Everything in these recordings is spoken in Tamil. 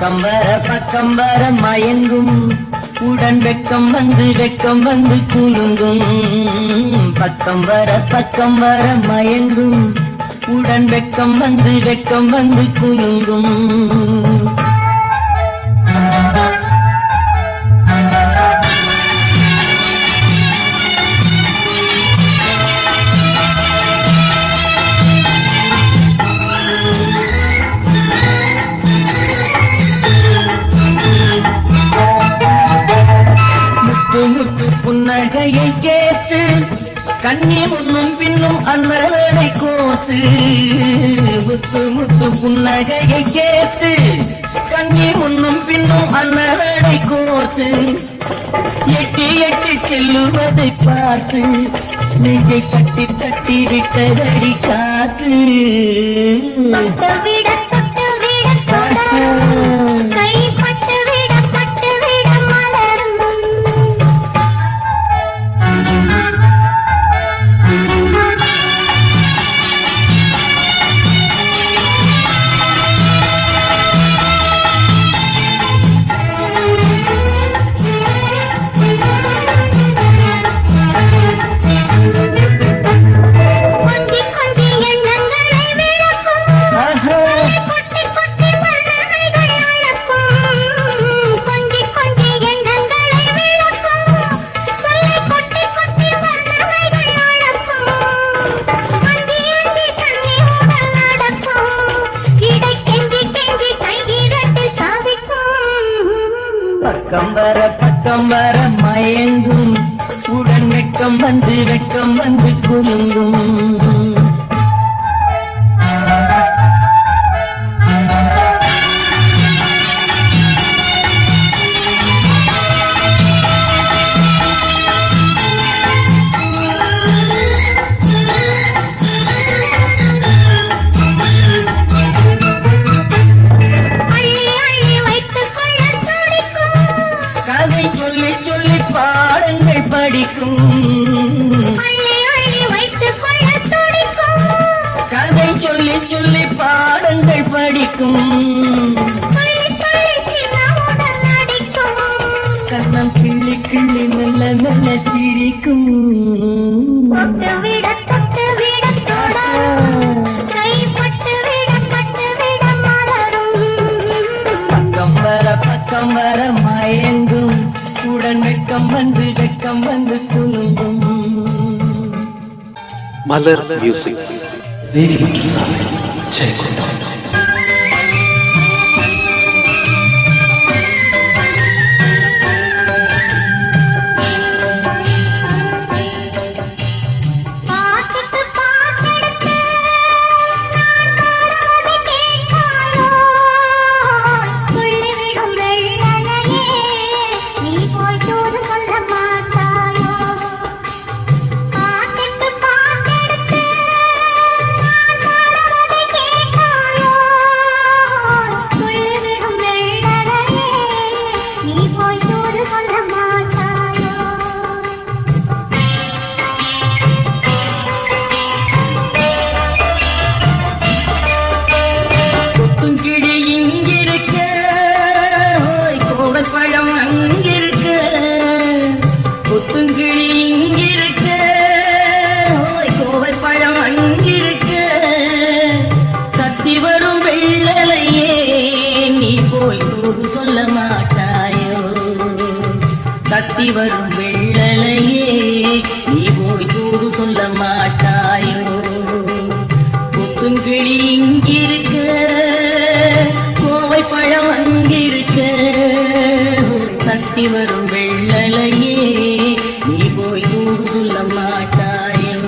பக்கம் வர மயங்கும் உடன் வெக்கம் வந்து குலுங்கும். பக்கம் வர மயங்கும் உடன் வெக்கம் வந்து குலுங்கும். புன்னகையை கேட்டு கண்ணி முன்னும் பின்னும் அன்னரை கோத்து. முத்து புன்னகையை கேட்டு கண்ணி முன்னும் பின்னும் அன்னரை கோத்து. எட்டி செல்லுவதை பார்த்து நெஞ்சை தட்டி விட்டதடி காற்று. பக்கம் வர மயங்கும் உடன் வெக்கம் வந்து குலுங்கும். கதை சொல்லி பாடங்கள் படிக்கும். கண்ணம் கிள்ளி மெல்ல சிரிக்கும். பக்கம் வர மயங்கும் உடன் வெக்கம் வந்து குலுங்கும். மலர் மியூசிக் கத்தி வரும் வெள்ளலையே நீ போய் தூது சொல்ல மாட்டாயோ. கொத்துங்கிளி இங்கிருக்க கோவை பழம் அங்கிருக்க. கத்தி வரும் வெள்ளலையே நீ போய் தூது சொல்ல மாட்டாயோ.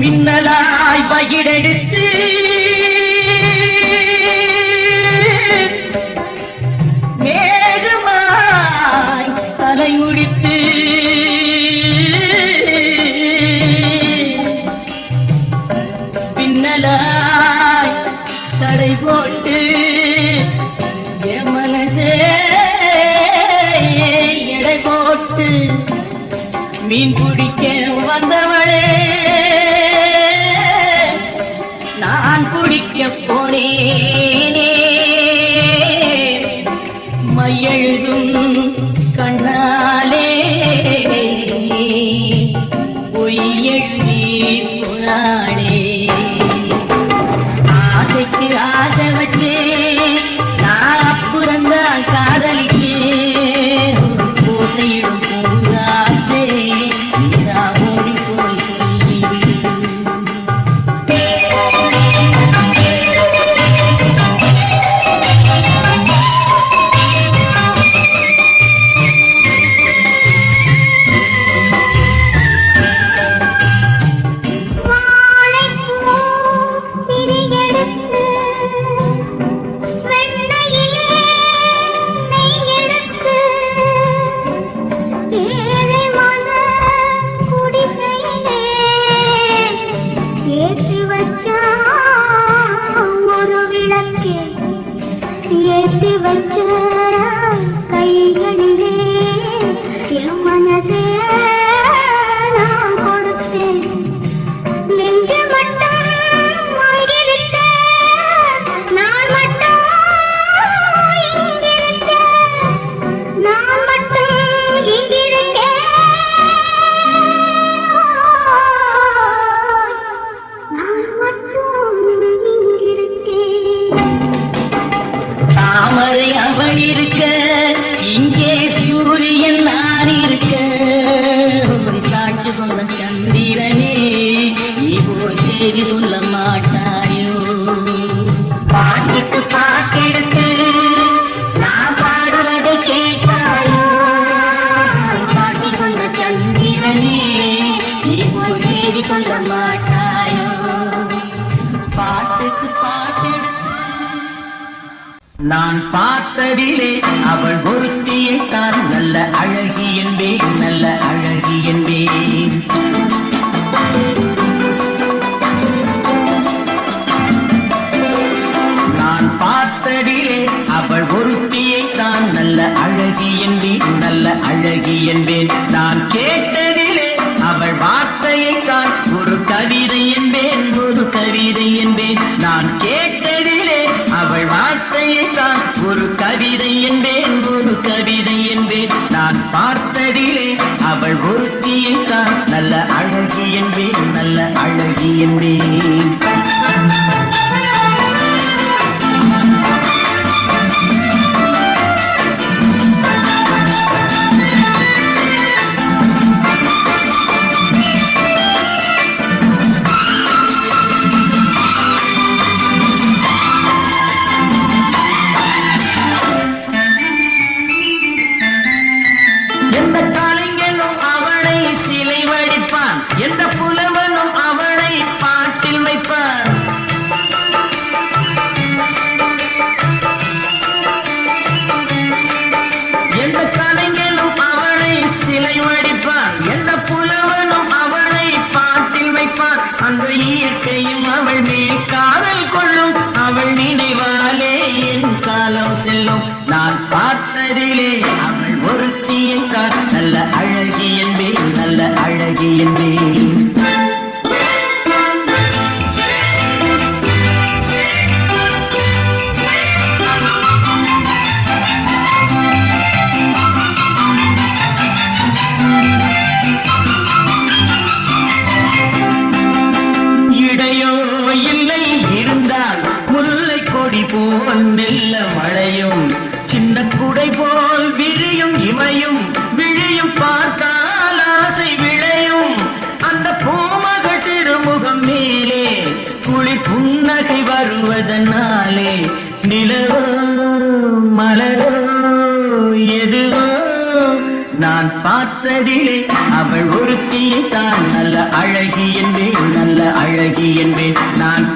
மின்னலாய் பகிரெடுத்து மேகமாய் தலை முடித்து பின்னலாய் தடை போட்டு என் மனசே எடை போட்டு மீன் பிடிக்க வந்தவளே நான் பிடிக்க போனேனே மையெழுதும் கண்ணாலே பொய் எழுதி போனாளே ஆசைக்கு ஆசை வச்சு நான் அப்புறந்தான் காதலிக்கு பூசையிடும் பூங்காற்றே நீரா ஓடி போய் சொல்லிவிடு. தாமரை அவள் இருக்க இங்கே சூரியன் நான் இருக்க ஒரு சாட்சி சொன்ன சந்திரனே நீ போய் செய்தி சொல்ல மாட்டாயோ பாட்டுக்கு பாட்டெடுத்து நான் பாடுவதை கேட்டாயோ சாட்சி சொன்ன சந்திரனே நீ போய் செய்தி சொல்ல மாட்டாயோ பாட்டுக்கு பாட்டெடுத்து நான் பார்த்ததிலே அவள் ஒருத்தியை தான் நல்ல அழகி என்பேன் நல்ல அழகி என்பேன் நான் பார்த்ததிலே அவள் ஒருத்தியை தான் நல்ல அழகி என்பேன் நல்ல அழகி என்பேன் நான் கேட்டதிலே அவள் வார்த்தையை தான் ஒரு கவிதை என்பேன் ஒரு கவிதை என்பேன் நான் கேட்டதிலே அவள் வார்த்தையை தான் ஒரு கவிதை என்பேன் ஒரு கவிதை என்பேன் நான் பார்த்ததிலே அவள் ஒருத்தியை தான் நல்ல அழகி என்பேன் நல்ல அழகி என்பேன் அந்த இயற்கையும் அவள் மேல் காதல் கொள்ளும் அவள் நினைவாலே என் காலம் செல்லும் நான் பார்த்ததிலே அவள் ஒருத்தியை தான் நல்ல அழகி என்பேன் நல்ல அழகி என்பேன் போல் மெல்ல மழையும் சின்ன குடை போல் விரியும் இமையும் விழியும் பார்த்தால் ஆசை விளையும் அந்த பூமகள் திருமுகம் மேலே குளி புன்னகை வருவதனாலே நிலவோ மலரோ எதுவோ நான் பார்த்த பார்த்ததிலே அவள் ஒருத்தியை தான் நல்ல அழகி என்பேன், நல்ல அழகி என்பேன். நான்